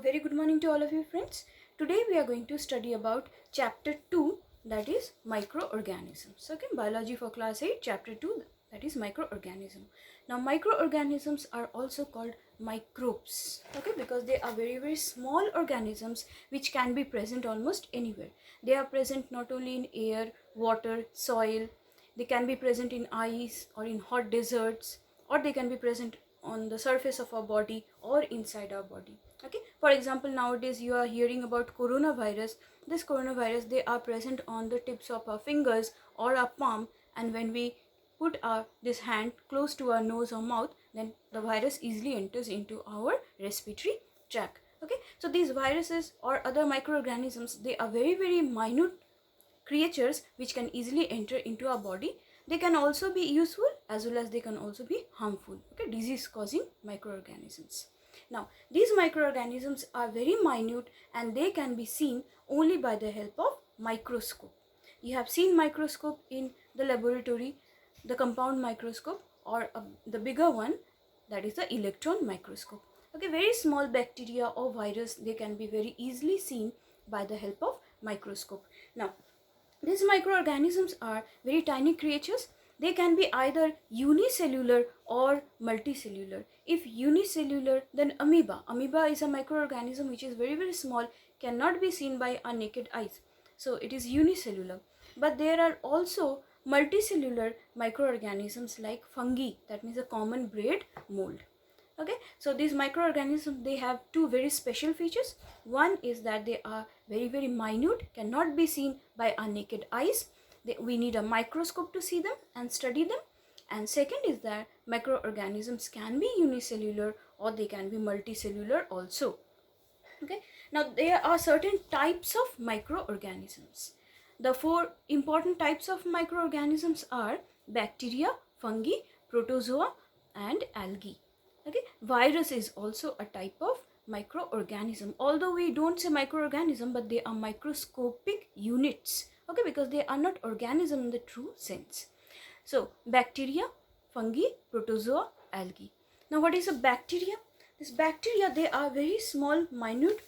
Very good morning to all of you friends. Today we are going to study about chapter 2, that is microorganisms. Okay, biology for class 8, chapter 2, that is microorganism. Now microorganisms are also called microbes, okay, because they are very small organisms which can be present almost anywhere. They are present not only in air, water, soil, they can be present in ice or in hot deserts, or they can be present on the surface of our body or inside our body. Okay, for example, nowadays you are hearing about coronavirus. This coronavirus, they are present on the tips of our fingers or our palm, and when we put our this hand close to our nose or mouth, then the virus easily enters into our respiratory tract. Okay, so these viruses or other microorganisms, they are very minute creatures which can easily enter into our body. They can also be useful as well as they can also be harmful. Okay, disease causing microorganisms. Now these microorganisms are very minute and they can be seen only by the help of microscope. You have seen microscope in the laboratory, the compound microscope, or the bigger one, that is the electron microscope. Okay, very small bacteria or virus, they can be very easily seen by the help of microscope. Now these microorganisms are very tiny creatures. They can be either unicellular or multicellular. If unicellular, then amoeba. Amoeba is a microorganism which is very small, cannot be seen by our naked eyes. So it is unicellular. But there are also multicellular microorganisms like fungi, that means a common bread mold. Okay, so these microorganisms, they have two very special features. One is that they are very minute, cannot be seen by our naked eyes. We need a microscope to see them and study them. And second is that microorganisms can be unicellular or they can be multicellular also. Okay, now there are certain types of microorganisms. The four important types of microorganisms are bacteria, fungi, protozoa, and algae. Okay, virus is also a type of microorganism, although we don't say microorganism, but they are microscopic units. Okay, because they are not organism in the true sense. So bacteria, fungi, protozoa, algae. Now what is a bacteria? This bacteria, they are very small, minute,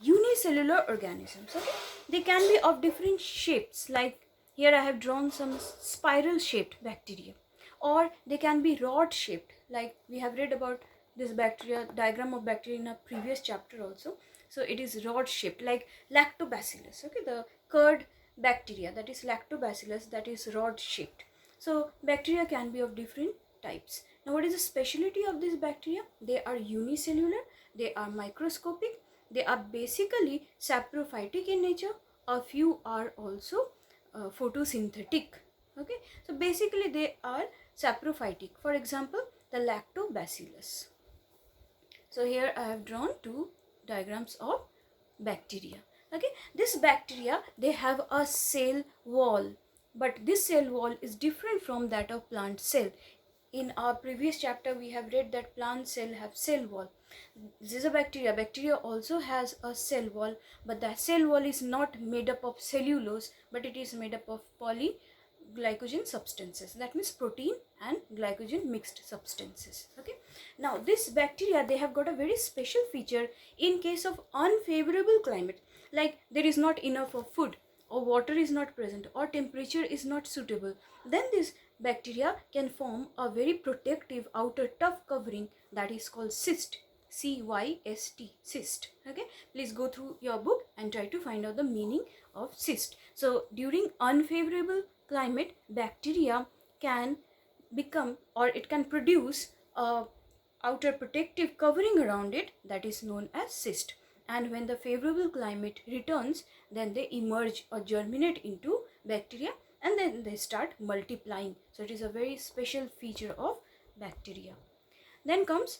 unicellular organisms. Okay, they can be of different shapes, like here I have drawn some spiral shaped bacteria, or they can be rod shaped, like we have read about this bacteria, diagram of bacteria, in a previous chapter also. So it is rod shaped, like lactobacillus. Okay, the curd bacteria, that is lactobacillus, that is rod shaped. So bacteria can be of different types. Now what is the specialty of this bacteria? They are unicellular, they are microscopic, they are basically saprophytic in nature. A few are also photosynthetic. Okay, so basically they are saprophytic. For example, the lactobacillus. So here I have drawn two diagrams of bacteria. Okay, this bacteria, they have a cell wall, but this cell wall is different from that of plant cell. In our previous chapter we have read that plant cell have cell wall. This is a bacteria. Bacteria also has a cell wall, but that cell wall is not made up of cellulose, but it is made up of polyglycogen substances, that means protein and glycogen mixed substances. Okay, now this bacteria, they have got a very special feature. In case of unfavorable climate, like there is not enough of food, or water is not present, or temperature is not suitable, then this bacteria can form a very protective outer tough covering that is called cyst. CYST, cyst. Okay, please go through your book and try to find out the meaning of cyst. So during unfavorable climate, bacteria can become, or it can produce a outer protective covering around it, that is known as cyst. And when the favorable climate returns, then they emerge or germinate into bacteria, and then they start multiplying. So it is a very special feature of bacteria. Then comes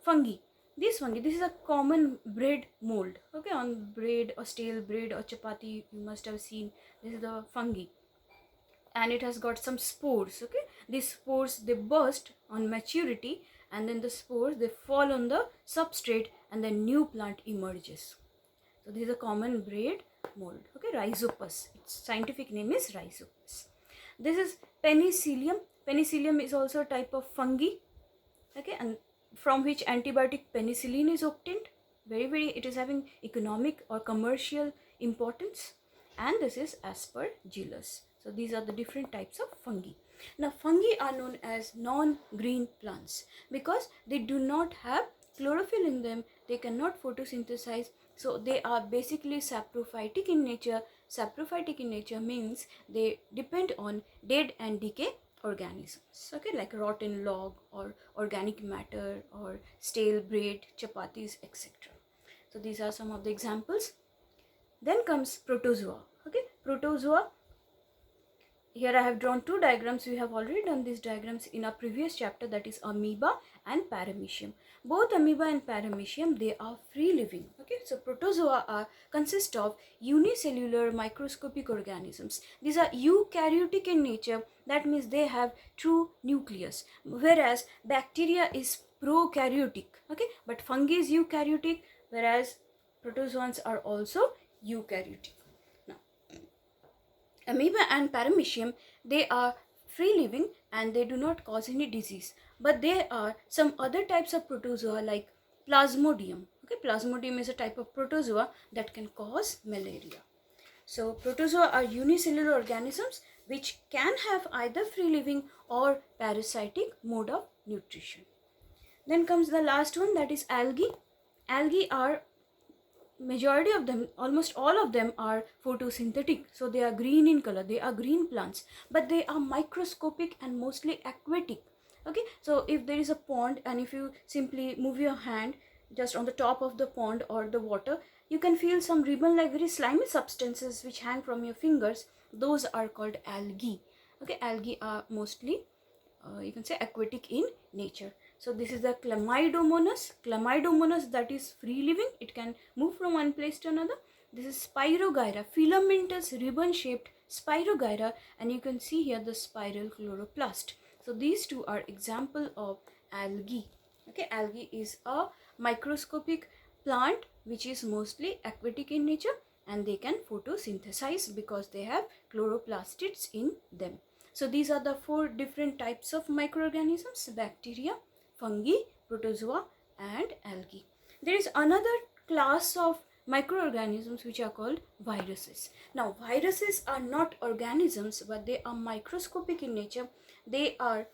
fungi. This fungi, this is a common bread mold. Okay, on bread or stale bread or chapati, you must have seen this is the fungi, and it has got some spores. Okay, these spores, they burst on maturity, and then the spores, they fall on the substrate, and then new plant emerges. So this is a common bread mold. Okay, Rhizopus, its scientific name is Rhizopus. This is Penicillium. Penicillium is also a type of fungi. Okay, and from which antibiotic penicillin is obtained. it is having economic or commercial importance, and this is Aspergillus. So these are the different types of fungi. Now fungi are known as non-green plants because they do not have chlorophyll in them, they cannot photosynthesize, so they are basically saprophytic in nature. Saprophytic in nature means they depend on dead and decay organisms, okay, like rotten log or organic matter or stale bread, chapatis, etc. So these are some of the examples. Then comes protozoa. Okay, protozoa. Here I have drawn two diagrams. We have already done these diagrams in our previous chapter, that is amoeba and paramecium. Both amoeba and paramecium, they are free living. Okay, so protozoa consist of unicellular microscopic organisms. These are eukaryotic in nature, that means they have true nucleus, whereas bacteria is prokaryotic. Okay, but fungi is eukaryotic, whereas protozoans are also eukaryotic. Amoeba and paramecium, they are free living and they do not cause any disease, but there are some other types of protozoa like plasmodium. Okay, plasmodium is a type of protozoa that can cause malaria. So protozoa are unicellular organisms which can have either free living or parasitic mode of nutrition. Then comes the last one, that is algae. Algae are, majority of them, almost all of them, are photosynthetic, so they are green in color, they are green plants, but they are microscopic and mostly aquatic. Okay, so if there is a pond and if you simply move your hand just on the top of the pond or the water, you can feel some ribbon like very slimy substances which hang from your fingers. Those are called algae. Okay, algae are mostly you can say aquatic in nature. So this is the Chlamydomonas. Chlamydomonas, that is free living, it can move from one place to another. This is Spirogyra, filamentous ribbon shaped Spirogyra, and you can see here the spiral chloroplast. So these two are example of algae. Okay, algae is a microscopic plant which is mostly aquatic in nature, and they can photosynthesize because they have chloroplastids in them. So these are the four different types of microorganisms: bacteria, fungi, protozoa, and algae. There is another class of microorganisms which are called viruses. Now viruses are not organisms, but they are microscopic in nature. They are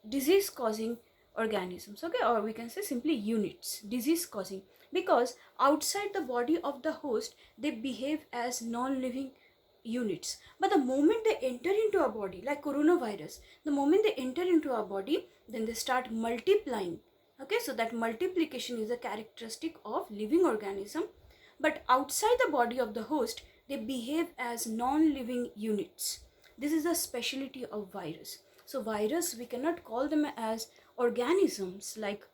disease causing organisms, okay, or we can say simply units, disease causing, because outside the body of the host they behave as non-living units, but the moment they enter into our body, like coronavirus, the moment they enter into our body, then they start multiplying. Okay, so that multiplication is a characteristic of living organism, but outside the body of the host they behave as non-living units. This is the specialty of virus. So virus, we cannot call them as organisms like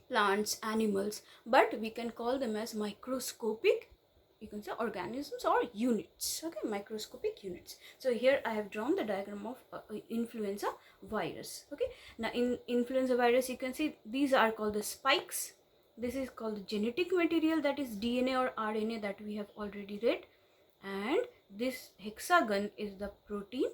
plants, animals, but we can call them as microscopic, you can say, organisms or units. Okay, microscopic units. So here I have drawn the diagram of influenza virus. Okay, now in influenza virus, you can see these are called the spikes. This is called the genetic material, that is DNA or RNA, that we have already read, and this hexagon is the protein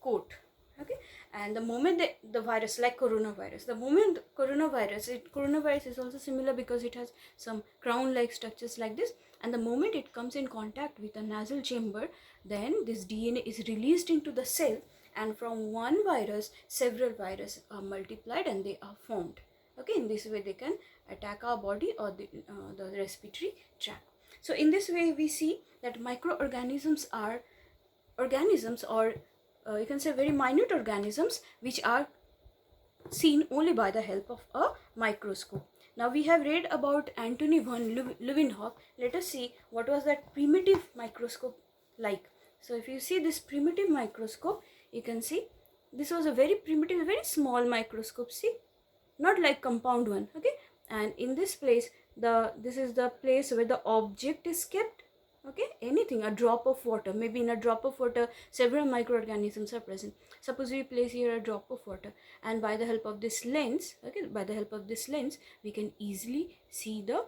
coat. Okay, and the moment the virus, like coronavirus, the moment coronavirus is also similar because it has some crown like structures like this, and the moment it comes in contact with a nasal chamber, then this DNA is released into the cell, and from one virus several viruses are multiplied and they are formed. Okay, in this way they can attack our body or the respiratory tract. So in this way we see that microorganisms are organisms, or you can say very minute organisms, which are seen only by the help of a microscope. Now we have read about Antony von Leeuwenhoek. Let us see what was that primitive microscope like. So if you see this primitive microscope, you can see this was a very primitive, very small microscope. See, not like compound one. Okay, and in this place, this is the place where the object is kept. Okay, anything, a drop of water, maybe in a drop of water several microorganisms are present. Suppose we place here a drop of water, and by the help of this lens, okay, by the help of this lens we can easily see the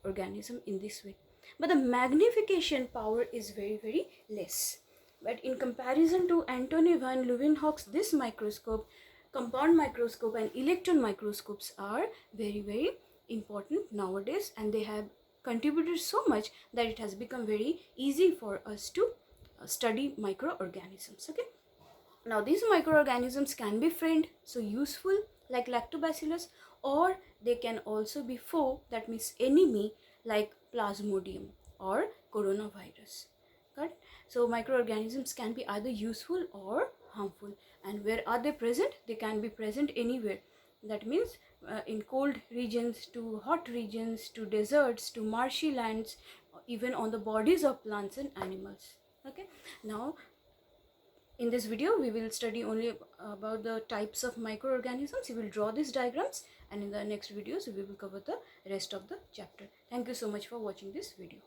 organism in this way, but the magnification power is very less. But in comparison to Antony van Leeuwenhoek's this microscope, compound microscope and electron microscopes are very important nowadays, and they have contributed so much that it has become very easy for us to study microorganisms. Okay, now these microorganisms can be friend, so useful, like lactobacillus, or they can also be foe, that means enemy, like plasmodium or coronavirus. Got it? So microorganisms can be either useful or harmful. And where are they present? They can be present anywhere. That means in cold regions to hot regions to deserts to marshy lands, even on the bodies of plants and animals. Okay, now in this video we will study only about the types of microorganisms. We will draw these diagrams, and in the next videos we will cover the rest of the chapter. Thank you so much for watching this video.